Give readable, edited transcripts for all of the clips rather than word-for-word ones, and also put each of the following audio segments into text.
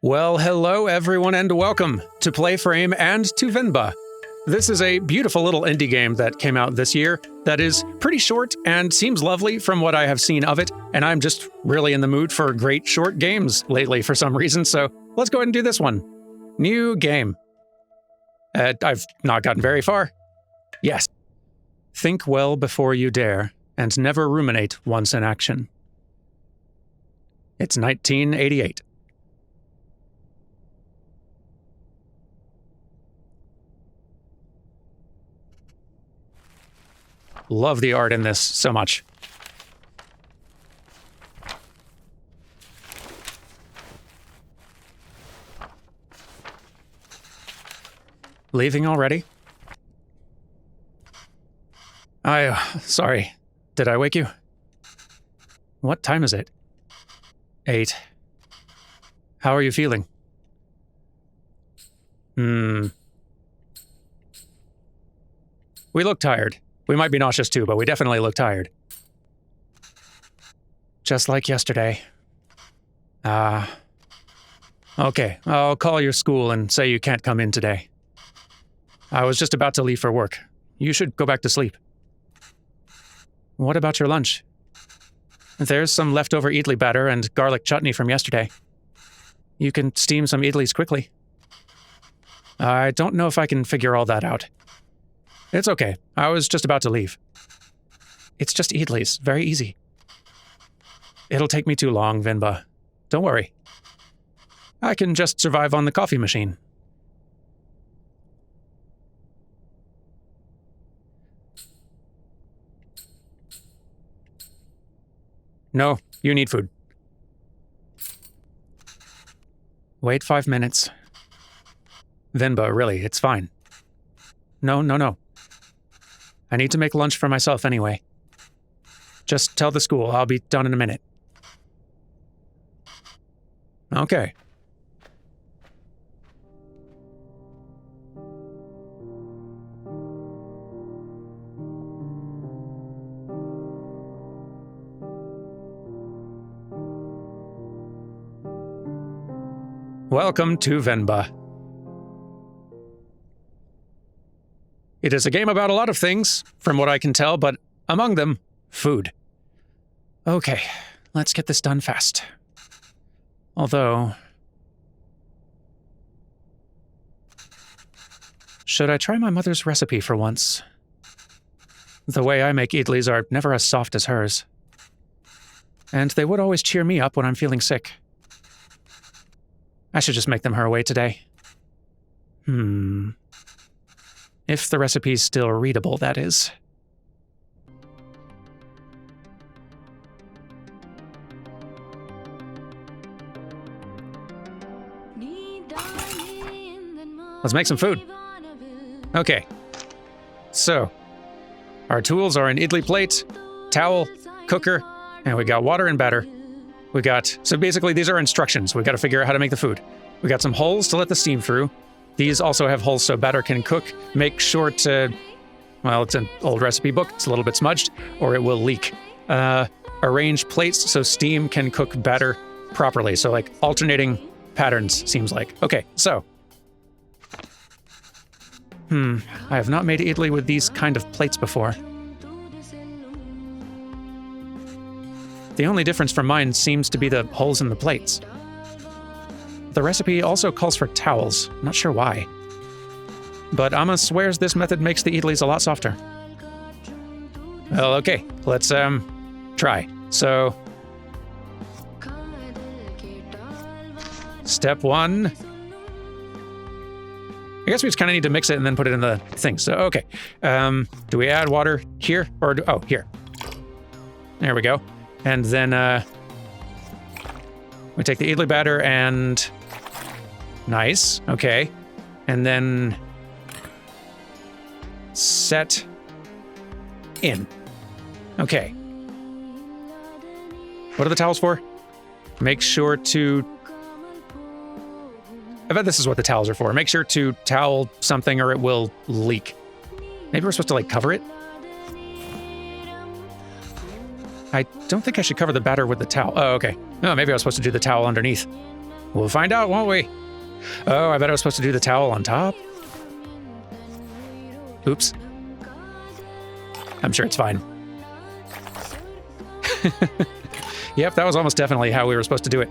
Well, hello everyone and welcome to PlayFrame and to Venba. This is a beautiful little indie game that came out this year that is pretty short and seems lovely from what I have seen of it, and I'm just really in the mood for great short games lately for some reason, so let's go ahead and do this one. New game. I've not gotten very far. Yes. Think well before you dare, and never ruminate once in action. It's 1988. Love the art in this so much. Leaving already? Sorry. Did I wake you? What time is it? 8. How are you feeling? We look tired. We might be nauseous too, but we definitely look tired. Just like yesterday. Okay, I'll call your school and say you can't come in today. I was just about to leave for work. You should go back to sleep. What about your lunch? There's some leftover idli batter and garlic chutney from yesterday. You can steam some idlis quickly. I don't know if I can figure all that out. It's okay. I was just about to leave. It's just idlis. Very easy. It'll take me too long, Venba. Don't worry. I can just survive on the coffee machine. No, you need food. Wait 5 minutes. Venba, really, it's fine. No. I need to make lunch for myself anyway. Just tell the school I'll be done in a minute. Okay. Welcome to Venba. It is a game about a lot of things, from what I can tell, but among them, food. Okay, let's get this done fast. Although... should I try my mother's recipe for once? The way I make idlis are never as soft as hers. And they would always cheer me up when I'm feeling sick. I should just make them her way today. If the recipe's still readable, that is. Let's make some food. Okay. So, our tools are an idli plate, towel, cooker, and we got water and batter. So basically these are instructions. We got to figure out how to make the food. We got some holes to let the steam through. These also have holes so batter can cook. Make sure to, well, it's an old recipe book. It's a little bit smudged, or it will leak. Arrange plates so steam can cook batter properly. So like alternating patterns, seems like. Okay, so. I have not made idli with these kind of plates before. The only difference from mine seems to be the holes in the plates. The recipe also calls for towels, not sure why. But Amma swears this method makes the idlis a lot softer. Well, okay, let's, try. So... Step 1. I guess we just kind of need to mix it and then put it in the thing. So, okay. Do we add water here? Or, here. There we go. And then, we take the idli batter and... Nice, okay. And then... set... in. Okay. What are the towels for? Make sure to... I bet this is what the towels are for. Make sure to towel something or it will leak. Maybe we're supposed to, like, cover it? I don't think I should cover the batter with the towel. Oh, okay. Oh, maybe I was supposed to do the towel underneath. We'll find out, won't we? Oh, I bet I was supposed to do the towel on top. Oops. I'm sure it's fine. Yep, that was almost definitely how we were supposed to do it.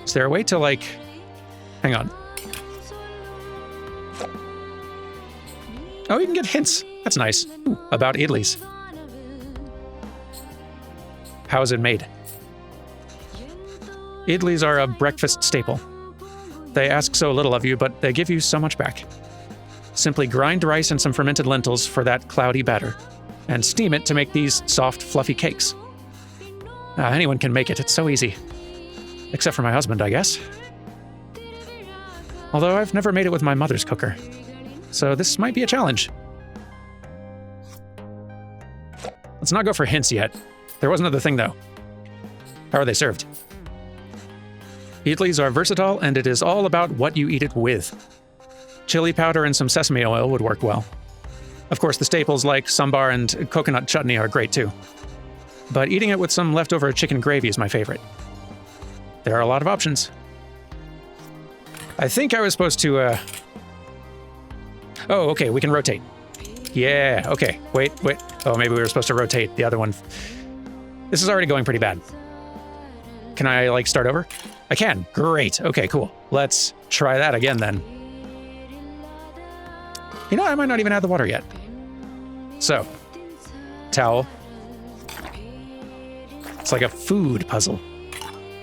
Is there a way to, like... Hang on. Oh, you can get hints. That's nice. Ooh, about idlis. How is it made? Idlis are a breakfast staple. They ask so little of you, but they give you so much back. Simply grind rice and some fermented lentils for that cloudy batter, and steam it to make these soft, fluffy cakes. Anyone can make it, it's so easy. Except for my husband, I guess. Although I've never made it with my mother's cooker. So this might be a challenge. Let's not go for hints yet. There was another thing, though. How are they served? Idlis are versatile, and it is all about what you eat it with. Chili powder and some sesame oil would work well. Of course, the staples like sambar and coconut chutney are great, too. But eating it with some leftover chicken gravy is my favorite. There are a lot of options. I think I was supposed to, Oh, okay, we can rotate. Yeah, okay. Wait. Oh, maybe we were supposed to rotate the other one. This is already going pretty bad. Can I, like, start over? I can. Great. Okay, cool. Let's try that again, then. You know, I might not even add the water yet. So, towel. It's like a food puzzle.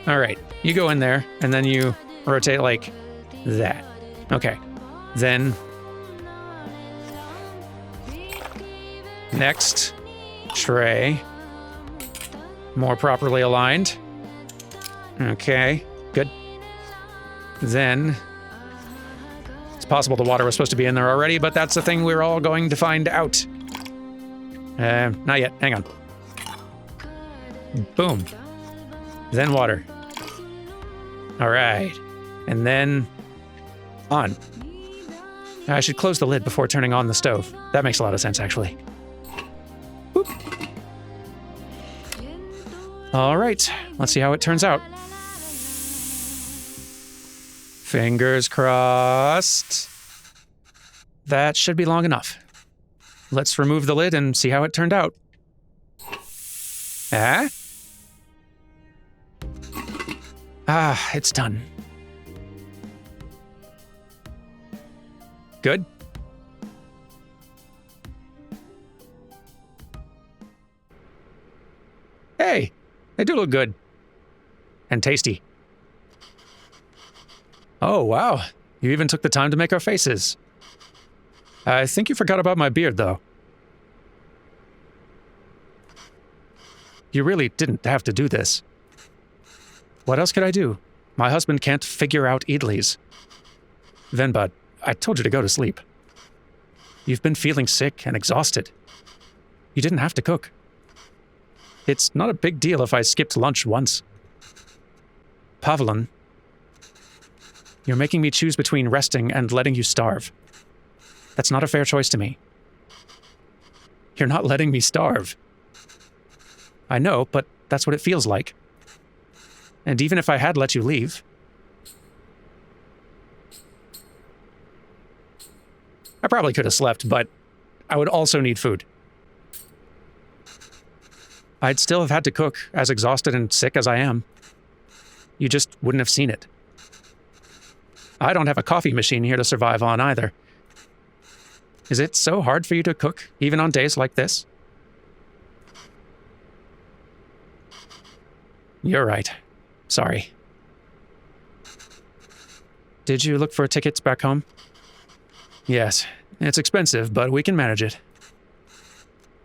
All right, you go in there, and then you rotate like that. Okay, then next tray, more properly aligned. Okay, good. Then it's possible the water was supposed to be in there already, but that's the thing we're all going to find out. Not yet, hang on. Boom. Then water. All right. And then on. I should close the lid before turning on the stove. That makes a lot of sense, actually. Boop. All right. Let's see how it turns out. Fingers crossed. That should be long enough. Let's remove the lid and see how it turned out. It's done. Good. Hey, they do look good. And tasty. Oh, wow. You even took the time to make our faces. I think you forgot about my beard, though. You really didn't have to do this. What else could I do? My husband can't figure out idlis. Venba, I told you to go to sleep. You've been feeling sick and exhausted. You didn't have to cook. It's not a big deal if I skipped lunch once. Pavlin, you're making me choose between resting and letting you starve. That's not a fair choice to me. You're not letting me starve. I know, but that's what it feels like. And even if I had let you leave... I probably could have slept, but I would also need food. I'd still have had to cook, as exhausted and sick as I am. You just wouldn't have seen it. I don't have a coffee machine here to survive on either. Is it so hard for you to cook, even on days like this? You're right. Sorry. Did you look for tickets back home? Yes. It's expensive, but we can manage it.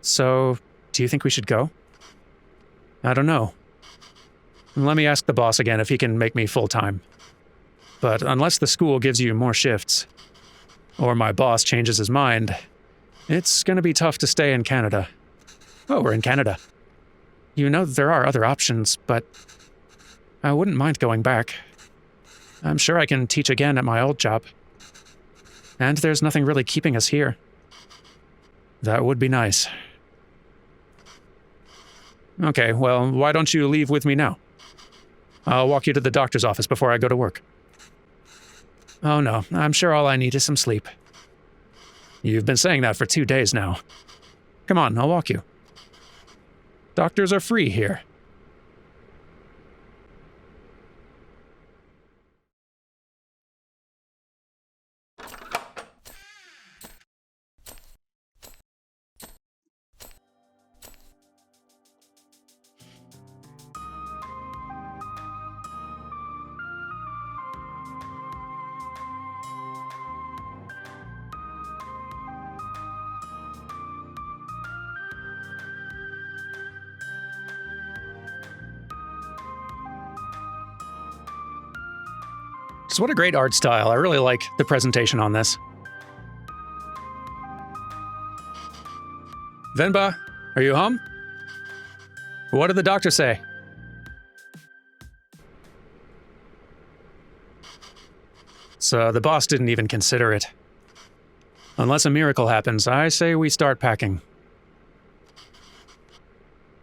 So, do you think we should go? I don't know. Let me ask the boss again if he can make me full-time. But unless the school gives you more shifts, or my boss changes his mind, it's gonna be tough to stay in Canada. Oh, we're in Canada. You know there are other options, but I wouldn't mind going back. I'm sure I can teach again at my old job. And there's nothing really keeping us here. That would be nice. Okay, well, why don't you leave with me now? I'll walk you to the doctor's office before I go to work. Oh no, I'm sure all I need is some sleep. You've been saying that for 2 days now. Come on, I'll walk you. Doctors are free here. So what a great art style. I really like the presentation on this. Venba, are you home? What did the doctor say? So the boss didn't even consider it. Unless a miracle happens, I say we start packing.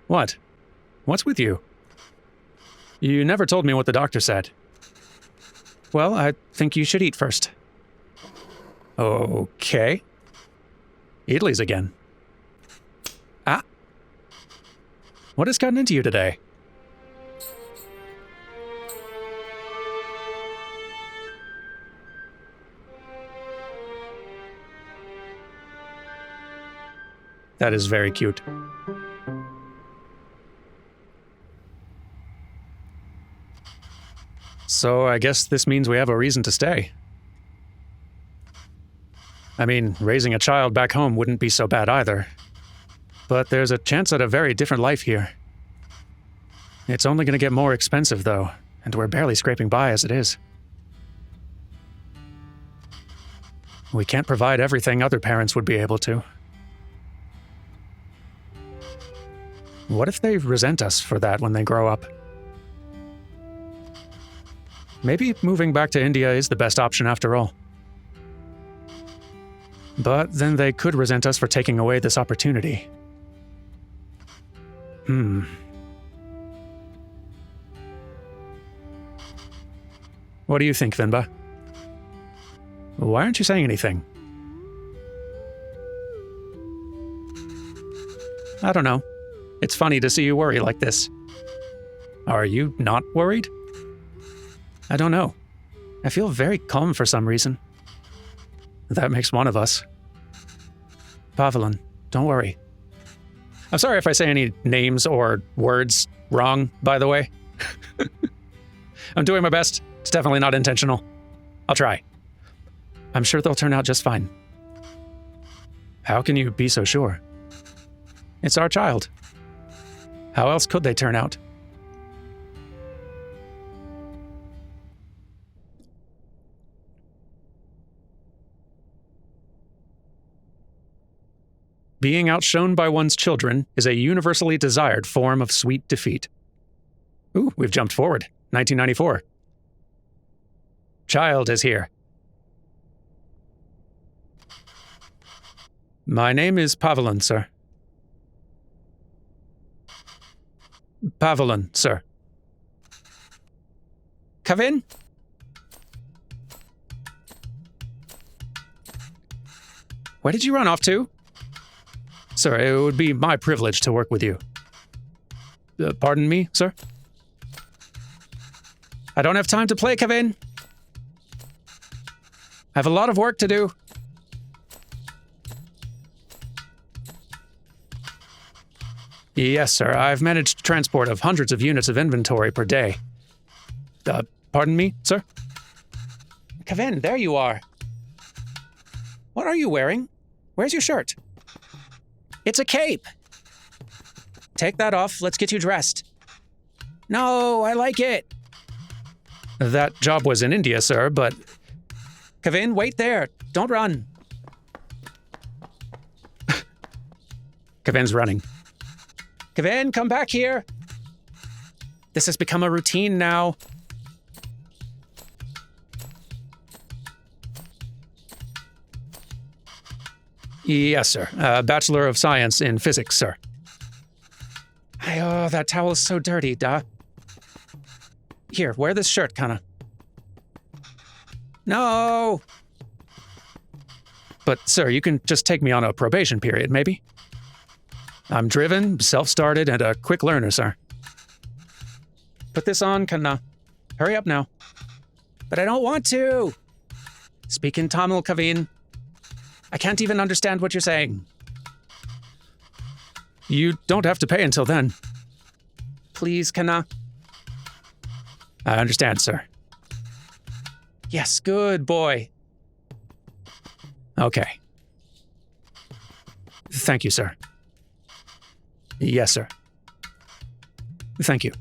What? What's with you? You never told me what the doctor said. Well, I think you should eat first. Okay. Italy's again. Ah. What has gotten into you today? That is very cute. So I guess this means we have a reason to stay. I mean, raising a child back home wouldn't be so bad either. But there's a chance at a very different life here. It's only going to get more expensive, though, and we're barely scraping by as it is. We can't provide everything other parents would be able to. What if they resent us for that when they grow up? Maybe moving back to India is the best option after all. But then they could resent us for taking away this opportunity. What do you think, Venba? Why aren't you saying anything? I don't know. It's funny to see you worry like this. Are you not worried? I don't know. I feel very calm for some reason. That makes one of us. Pavelin, don't worry. I'm sorry if I say any names or words wrong, by the way. I'm doing my best. It's definitely not intentional. I'll try. I'm sure they'll turn out just fine. How can you be so sure? It's our child. How else could they turn out? Being outshone by one's children is a universally desired form of sweet defeat. Ooh, we've jumped forward. 1994. Child is here. My name is Pavelin, sir. Pavelin, sir. Come in. Where did you run off to? Sir, it would be my privilege to work with you. Pardon me, sir? I don't have time to play, Kevin. I have a lot of work to do. Yes, sir. I've managed transport of hundreds of units of inventory per day. Pardon me, sir? Kevin, there you are. What are you wearing? Where's your shirt? It's a cape. Take that off. Let's get you dressed. No, I like it. That job was in India, sir, but... Kevin, wait there. Don't run. Kevin's running. Kevin, come back here. This has become a routine now. Yes, sir. Bachelor of Science in Physics, sir. Oh, that towel is so dirty, duh. Here, wear this shirt, Kana. No! But, sir, you can just take me on a probation period, maybe? I'm driven, self-started, and a quick learner, sir. Put this on, Kana. Hurry up now. But I don't want to! Speak in Tamil, Kavin. I can't even understand what you're saying. You don't have to pay until then. Please, Kana. I understand, sir. Yes, good boy. Okay. Thank you, sir. Yes, sir. Thank you.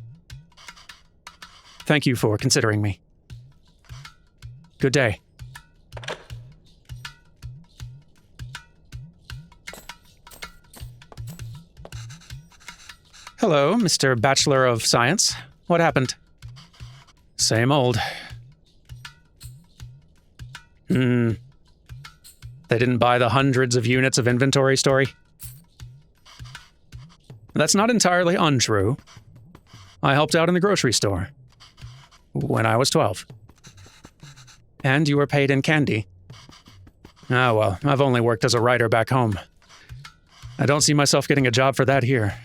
Thank you for considering me. Good day. Hello, Mr. Bachelor of Science. What happened? Same old. They didn't buy the hundreds of units of inventory story? That's not entirely untrue. I helped out in the grocery store when I was 12. And you were paid in candy. Ah, well, I've only worked as a writer back home. I don't see myself getting a job for that here.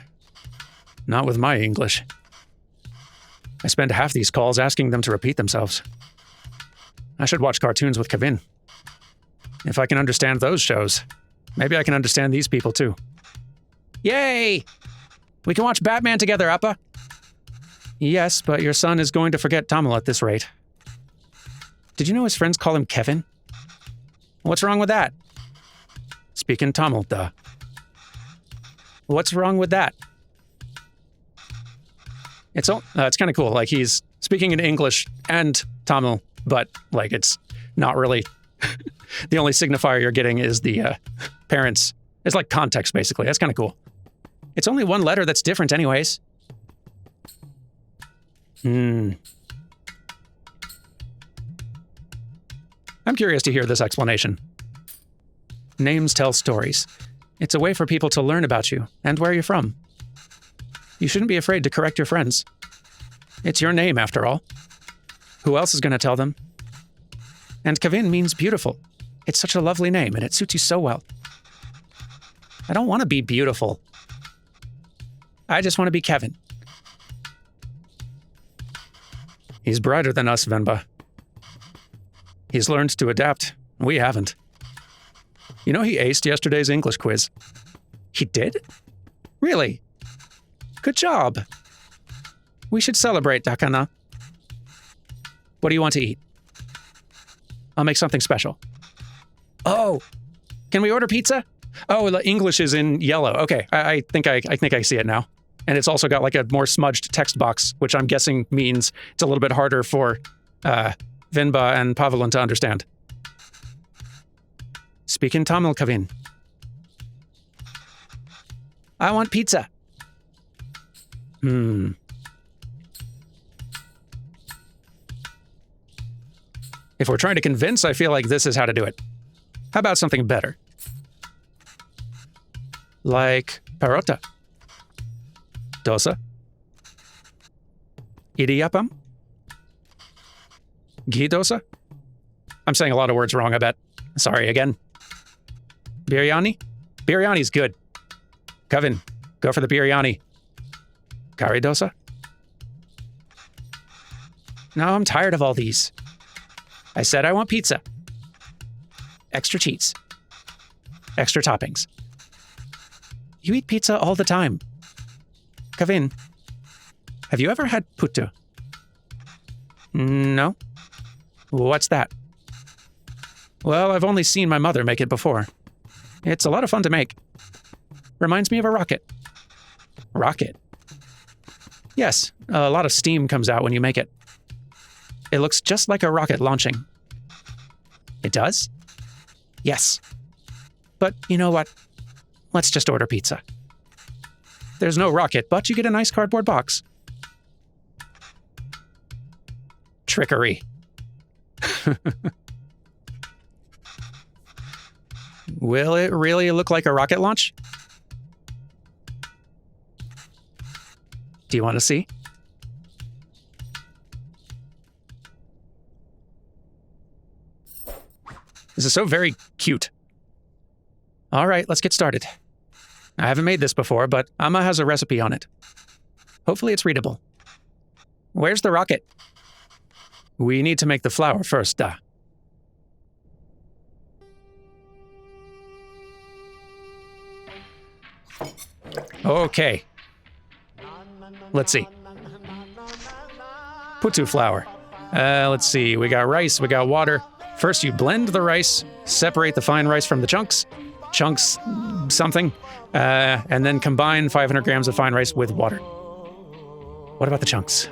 Not with my English. I spend half these calls asking them to repeat themselves. I should watch cartoons with Kevin. If I can understand those shows, maybe I can understand these people too. Yay! We can watch Batman together, Appa. Yes, but your son is going to forget Tamil at this rate. Did you know his friends call him Kevin? What's wrong with that? Speak in Tamil, duh. What's wrong with that? It's kind of cool. Like, he's speaking in English and Tamil, but, like, it's not really... The only signifier you're getting is the parents. It's like context, basically. That's kind of cool. It's only one letter that's different anyways. I'm curious to hear this explanation. Names tell stories. It's a way for people to learn about you and where you're from. You shouldn't be afraid to correct your friends. It's your name, after all. Who else is going to tell them? And Kevin means beautiful. It's such a lovely name, and it suits you so well. I don't want to be beautiful. I just want to be Kevin. He's brighter than us, Venba. He's learned to adapt. We haven't. You know, he aced yesterday's English quiz. He did? Really? Good job. We should celebrate, Dakana. What do you want to eat? I'll make something special. Oh, can we order pizza? Oh, the English is in yellow. Okay, I think I see it now. And it's also got like a more smudged text box, which I'm guessing means it's a little bit harder for Venba and Pavelin to understand. Speak in Tamil, Kavin. I want pizza. If we're trying to convince, I feel like this is how to do it. How about something better? Like parota. Dosa. Idiyappam. Ghee dosa. I'm saying a lot of words wrong, I bet. Sorry again. Biryani? Biryani's good. Kevin, go for the biryani. Carrie dosa? No, I'm tired of all these. I said I want pizza. Extra cheese. Extra toppings. You eat pizza all the time. Kevin, have you ever had puttu? No. What's that? Well, I've only seen my mother make it before. It's a lot of fun to make. Reminds me of a rocket. Rocket? Yes, a lot of steam comes out when you make it. It looks just like a rocket launching. It does? Yes. But you know what? Let's just order pizza. There's no rocket, but you get a nice cardboard box. Trickery. Will it really look like a rocket launch? Do you want to see? This is so very cute. All right, let's get started. I haven't made this before, but Amma has a recipe on it. Hopefully it's readable. Where's the rocket? We need to make the flower first, duh. Okay. Let's see. Putu flour. Let's see. We got rice, we got water. First, you blend the rice, separate the fine rice from the chunks. Chunks something. And then combine 500 grams of fine rice with water. What about the chunks?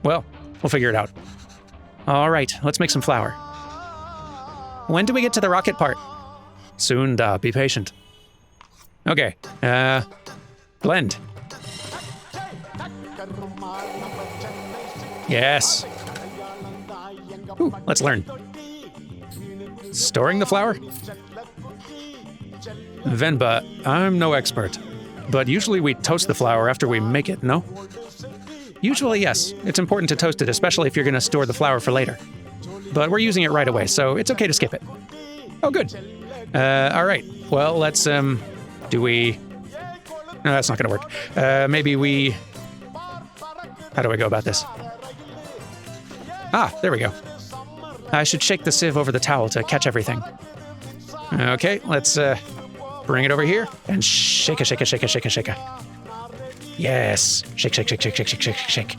Well, we'll figure it out. All right, let's make some flour. When do we get to the rocket part? Soon, duh. Be patient. Okay, blend. Yes. Ooh, let's learn. Storing the flour? Venba, I'm no expert, but usually we toast the flour after we make it, no? Usually, yes. It's important to toast it, especially if you're going to store the flour for later. But we're using it right away, so it's okay to skip it. Oh, good. All right. Well, let's, do we... No, that's not going to work. Maybe we... How do I go about this? Ah, there we go. I should shake the sieve over the towel to catch everything. Okay, let's, bring it over here and shake it, shake it, shake it, shake it, shake it. Yes. Shake, shake, shake, shake, shake, shake, shake, shake.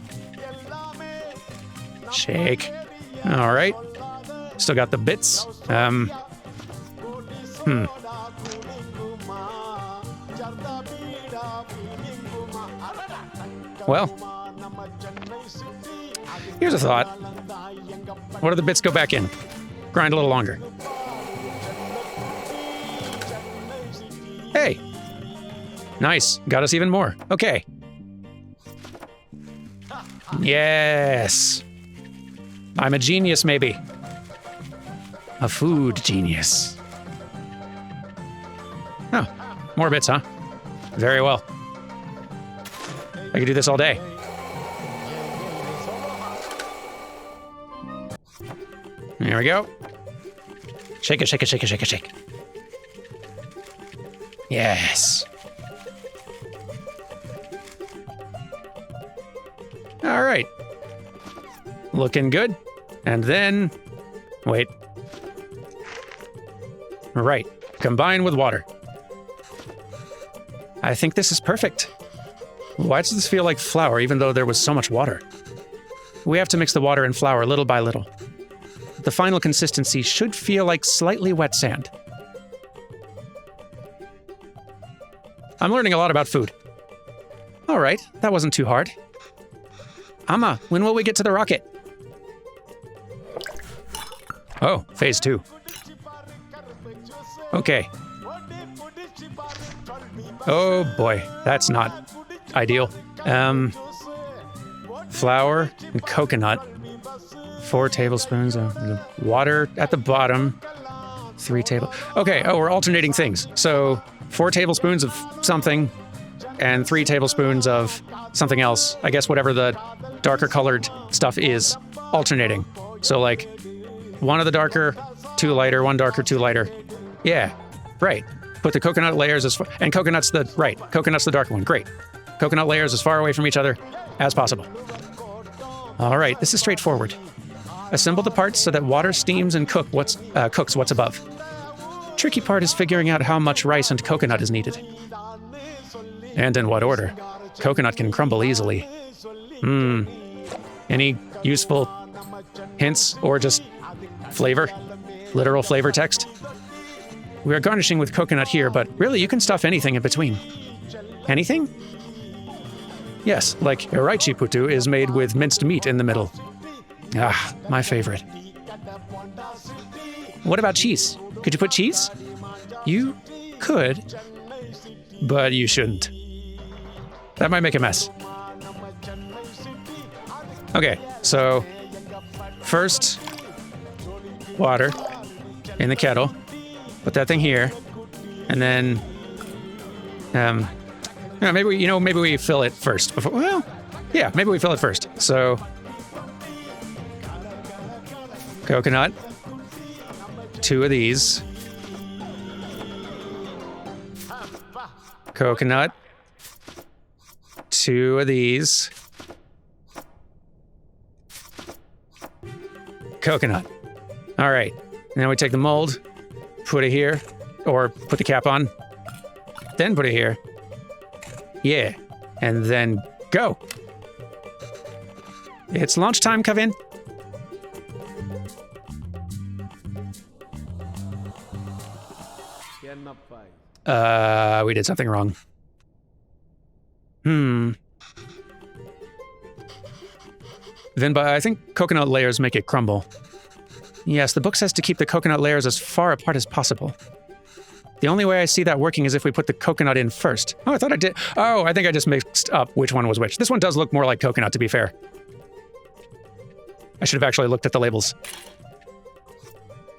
Shake. All right. Still got the bits. Well, here's a thought. What do the bits go back in? Grind a little longer. Hey! Nice. Got us even more. Okay. Yes! I'm a genius, maybe. A food genius. Oh, more bits, huh? Very well. I could do this all day. There we go. Shake it, shake it, shake it, shake it, shake. Yes. All right. Looking good. And then, wait. Right. Combine with water. I think this is perfect. Why does this feel like flour even though there was so much water? We have to mix the water and flour little by little. The final consistency should feel like slightly wet sand. I'm learning a lot about food. All right, that wasn't too hard. Amma, when will we get to the rocket? Oh, phase 2. Okay. Oh boy, that's not ideal. Flour and coconut. 4 tablespoons of water at the bottom. 3 Okay, oh, we're alternating things. So 4 tablespoons of something and 3 tablespoons of something else. I guess whatever the darker colored stuff is, alternating. So like 1 of the darker, 2 lighter, 1 darker, 2 lighter. Yeah, right. Put the coconut layers as far, and coconut's the darker one. Great. Coconut layers as far away from each other as possible. All right, this is straightforward. Assemble the parts so that water steams and cooks what's above. Tricky part is figuring out how much rice and coconut is needed. And in what order. Coconut can crumble easily. Any useful hints or just flavor? Literal flavor text? We are garnishing with coconut here, but really you can stuff anything in between. Anything? Yes, like iraichi putu is made with minced meat in the middle. Ah, my favorite. What about cheese? Could you put cheese? You could, but you shouldn't. That might make a mess. Okay, so first, water in the kettle. Put that thing here, and then, maybe we fill it first. Maybe we fill it first. So, Coconut. 2 of these. Coconut. 2 of these. Coconut. All right. Now we take the mold, put it here, or put the cap on, then put it here. Yeah. And then go. It's launch time, come in. We did something wrong. Venba, I think coconut layers make it crumble. Yes, the book says to keep the coconut layers as far apart as possible. The only way I see that working is if we put the coconut in first. Oh, I thought I did. Oh, I think I just mixed up which one was which. This one does look more like coconut, to be fair. I should have actually looked at the labels.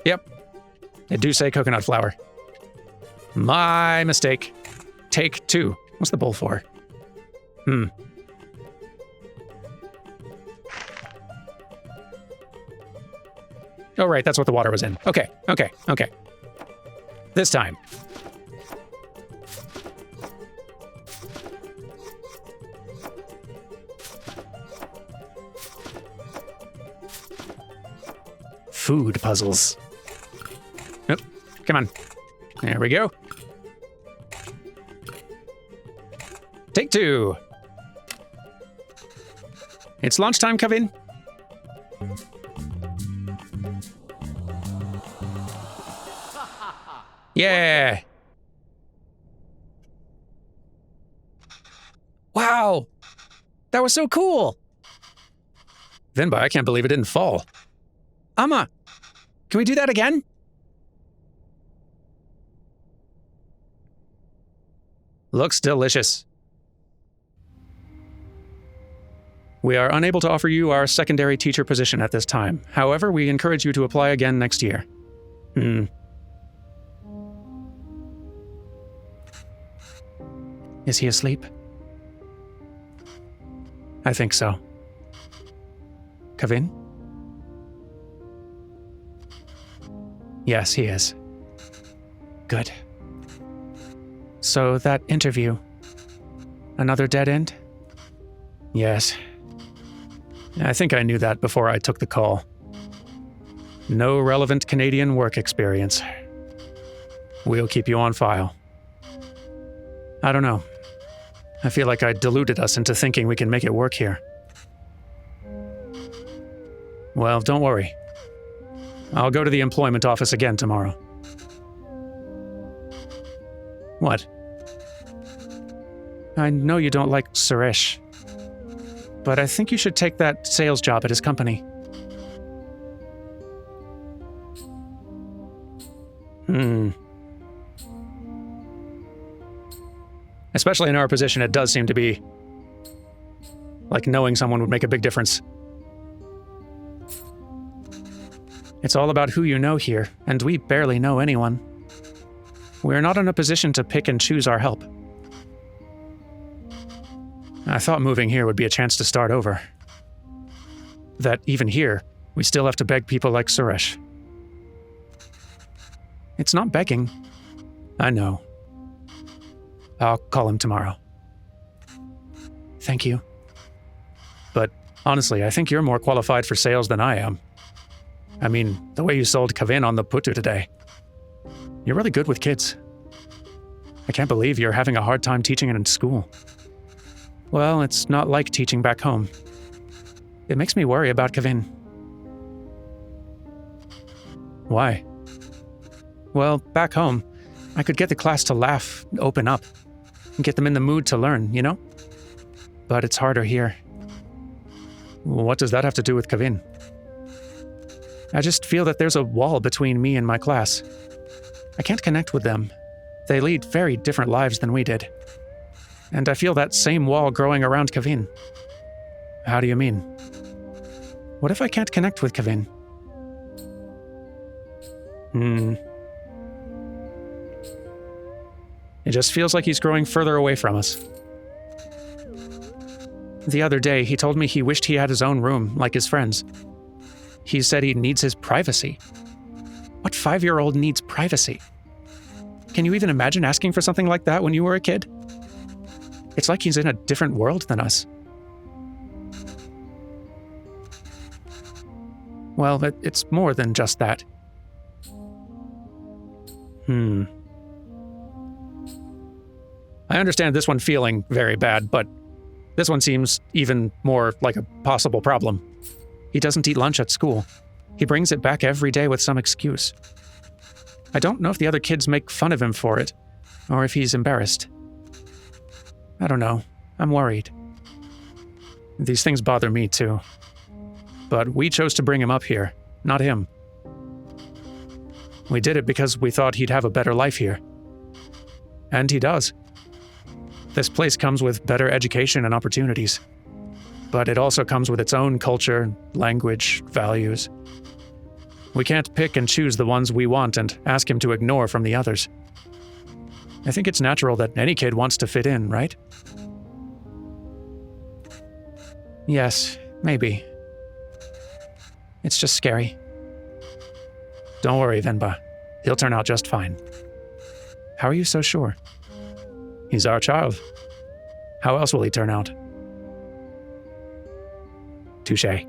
Yep. They do say coconut flour. My mistake. Take 2. What's the bowl for? Oh, right, that's what the water was in. Okay. This time. Food puzzles. Nope. Come on. There we go. Take 2. It's lunchtime, come in. Yeah. Wow. That was so cool. Venba, I can't believe it didn't fall. Amma, can we do that again? Looks delicious. We are unable to offer you our secondary teacher position at this time. However, we encourage you to apply again next year. Is he asleep? I think so. Kevin? Yes, he is. Good. So that interview, another dead end? Yes. I think I knew that before I took the call. No relevant Canadian work experience. We'll keep you on file. I don't know. I feel like I deluded us into thinking we can make it work here. Well, don't worry. I'll go to the employment office again tomorrow. What? I know you don't like Suresh, but I think you should take that sales job at his company. Especially in our position, it does seem to be like knowing someone would make a big difference. It's all about who you know here, and we barely know anyone. We're not in a position to pick and choose our help. I thought moving here would be a chance to start over. That even here, we still have to beg people like Suresh. It's not begging. I know. I'll call him tomorrow. Thank you. But honestly, I think you're more qualified for sales than I am. I mean, the way you sold Kavin on the Putu today. You're really good with kids. I can't believe you're having a hard time teaching it in school. Well, it's not like teaching back home. It makes me worry about Kavin. Why? Well, back home, I could get the class to laugh, open up, and get them in the mood to learn, you know? But it's harder here. What does that have to do with Kavin? I just feel that there's a wall between me and my class. I can't connect with them. They lead very different lives than we did. And I feel that same wall growing around Kavin. How do you mean? What if I can't connect with Kavin? It just feels like he's growing further away from us. The other day, he told me he wished he had his own room, like his friends. He said he needs his privacy. What 5-year-old needs privacy? Can you even imagine asking for something like that when you were a kid? It's like he's in a different world than us. Well, it's more than just that. I understand this one feeling very bad, but this one seems even more like a possible problem. He doesn't eat lunch at school. He brings it back every day with some excuse. I don't know if the other kids make fun of him for it, or if he's embarrassed. I don't know. I'm worried. These things bother me too. But we chose to bring him up here, not him. We did it because we thought he'd have a better life here. And he does. This place comes with better education and opportunities. But it also comes with its own culture, language, values. We can't pick and choose the ones we want and ask him to ignore from the others. I think it's natural that any kid wants to fit in, right? Yes, maybe. It's just scary. Don't worry, Venba. He'll turn out just fine. How are you so sure? He's our child. How else will he turn out? Touché.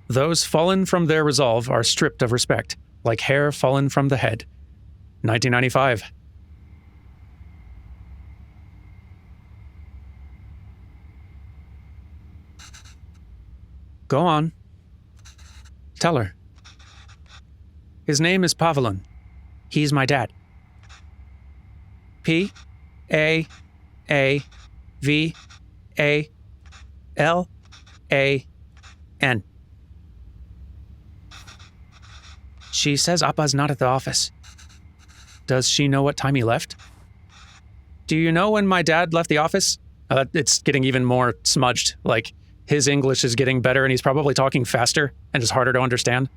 Those fallen from their resolve are stripped of respect, like hair fallen from the head. 1995. Go on. Tell her. His name is Pavelin. He's my dad. P-A-A-V-A-L-A-N. She says Appa's not at the office. Does she know what time he left? Do you know when my dad left the office? It's getting even more smudged. Like, his English is getting better and he's probably talking faster and it's harder to understand.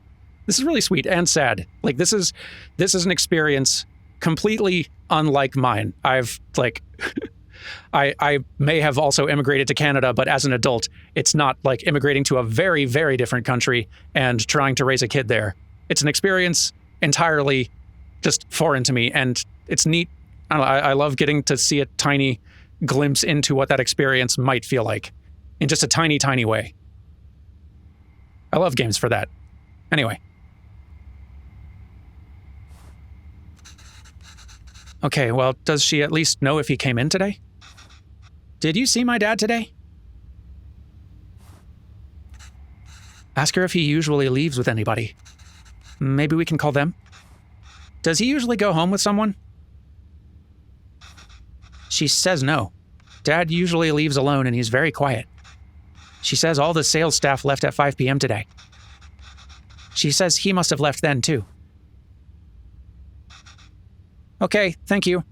This is really sweet and sad. Like, this is an experience completely unlike mine. I've, like, I may have also immigrated to Canada, but as an adult, it's not like immigrating to a very, very different country and trying to raise a kid there. It's an experience entirely just foreign to me, and it's neat. I don't know, I love getting to see a tiny glimpse into what that experience might feel like, in just a tiny, tiny way. I love games for that. Anyway. Okay, well, does she at least know if he came in today? Did you see my dad today? Ask her if he usually leaves with anybody. Maybe we can call them. Does he usually go home with someone? She says no. Dad usually leaves alone and he's very quiet. She says all the sales staff left at 5 p.m. today. She says he must have left then too. Okay, thank you.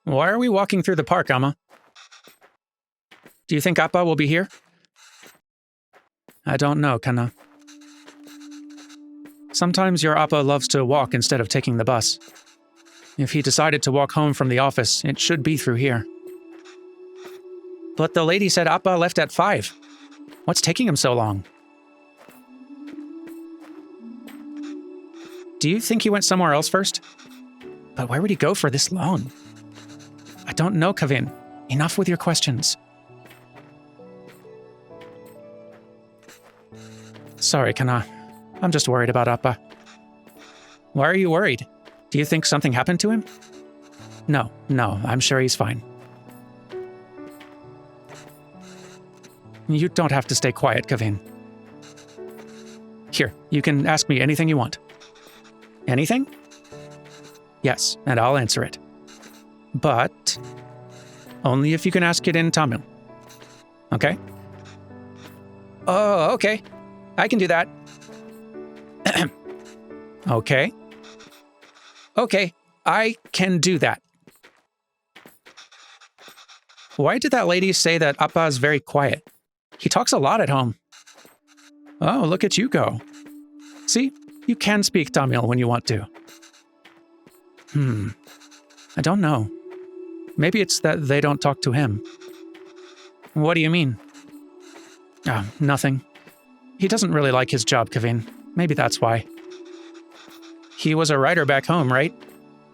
Why are we walking through the park, Amma? Do you think Appa will be here? I don't know, Kana. Sometimes your Appa loves to walk instead of taking the bus. If he decided to walk home from the office, it should be through here. But the lady said Appa left at 5. What's taking him so long? Do you think he went somewhere else first? But where would he go for this long? I don't know, Kevin. Enough with your questions. Sorry, Kana. I'm just worried about Appa. Why are you worried? Do you think something happened to him? No, I'm sure he's fine. You don't have to stay quiet, Kevin. Here, you can ask me anything you want. Anything? Yes, and I'll answer it. But only if you can ask it in Tamil. Okay? Oh, okay. I can do that. Okay. Okay, I can do that. Why did that lady say that Appa is very quiet? He talks a lot at home. Oh, look at you go. See, you can speak Tamil when you want to. I don't know. Maybe it's that they don't talk to him. What do you mean? Nothing. He doesn't really like his job, Kevin. Maybe that's why. He was a writer back home, right?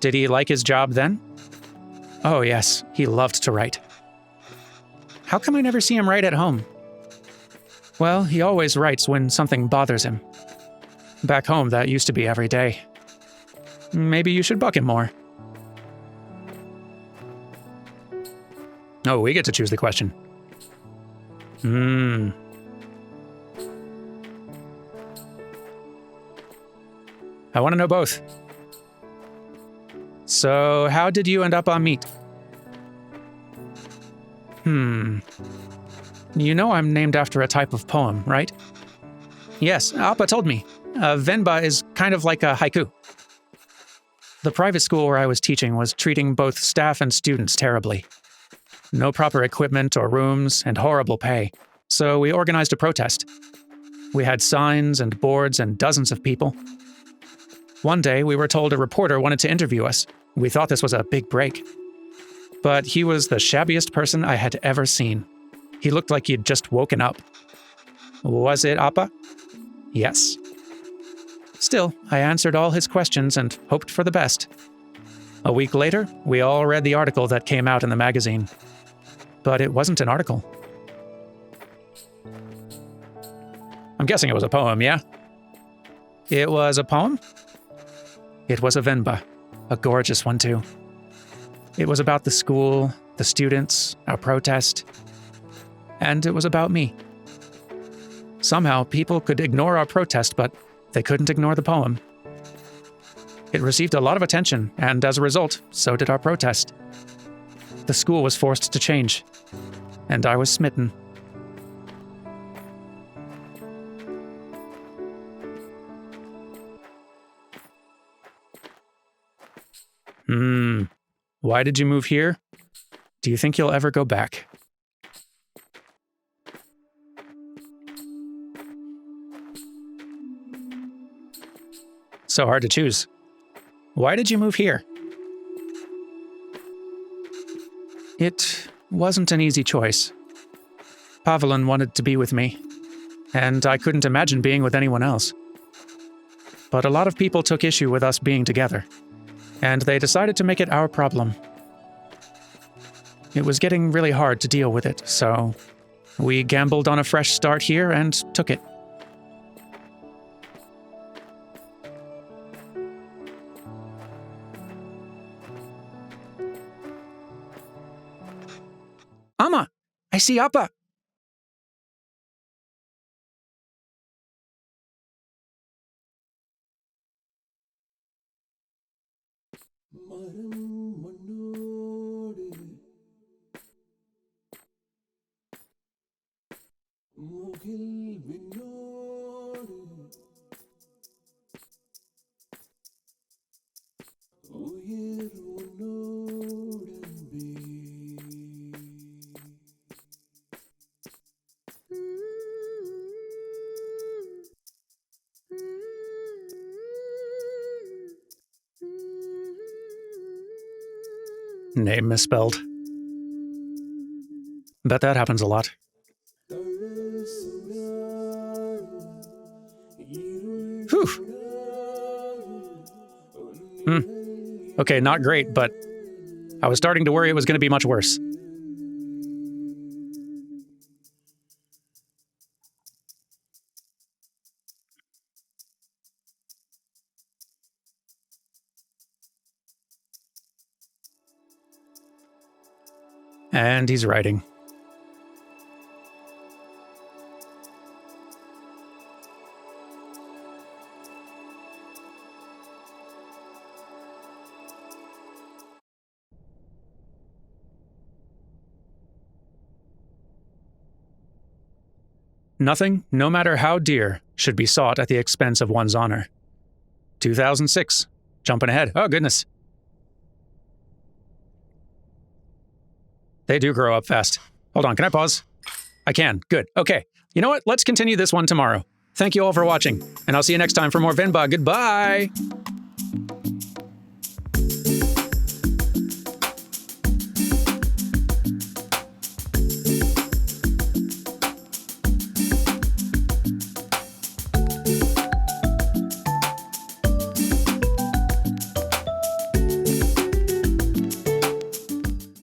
Did he like his job then? Oh, yes, he loved to write. How come I never see him write at home? Well, he always writes when something bothers him. Back home, that used to be every day. Maybe you should buck him more. Oh, we get to choose the question. I want to know both. So, how did you and Appa meet? You know I'm named after a type of poem, right? Yes, Appa told me. Venba is kind of like a haiku. The private school where I was teaching was treating both staff and students terribly. No proper equipment or rooms, and horrible pay. So we organized a protest. We had signs and boards and dozens of people. One day, we were told a reporter wanted to interview us. We thought this was a big break. But he was the shabbiest person I had ever seen. He looked like he'd just woken up. Was it Appa? Yes. Still, I answered all his questions and hoped for the best. A week later, we all read the article that came out in the magazine. But it wasn't an article. I'm guessing it was a poem, yeah? It was a poem? It was a Venba, a gorgeous one too. It was about the school, the students, our protest, and it was about me. Somehow, people could ignore our protest, but they couldn't ignore the poem. It received a lot of attention, and as a result, so did our protest. The school was forced to change, and I was smitten. Why did you move here? Do you think you'll ever go back? So hard to choose. Why did you move here? It wasn't an easy choice. Pavelin wanted to be with me, and I couldn't imagine being with anyone else. But a lot of people took issue with us being together, and they decided to make it our problem. It was getting really hard to deal with it, so we gambled on a fresh start here and took it. Amma! I see Appa! Name misspelled. Bet that happens a lot. Whew. Okay, not great, but I was starting to worry it was going to be much worse. And he's writing. Nothing, no matter how dear, should be sought at the expense of one's honor. 2006. Jumping ahead. Oh, goodness. They do grow up fast. Hold on, can I pause? I can. Good. Okay. You know what? Let's continue this one tomorrow. Thank you all for watching, and I'll see you next time for more Venba. Goodbye!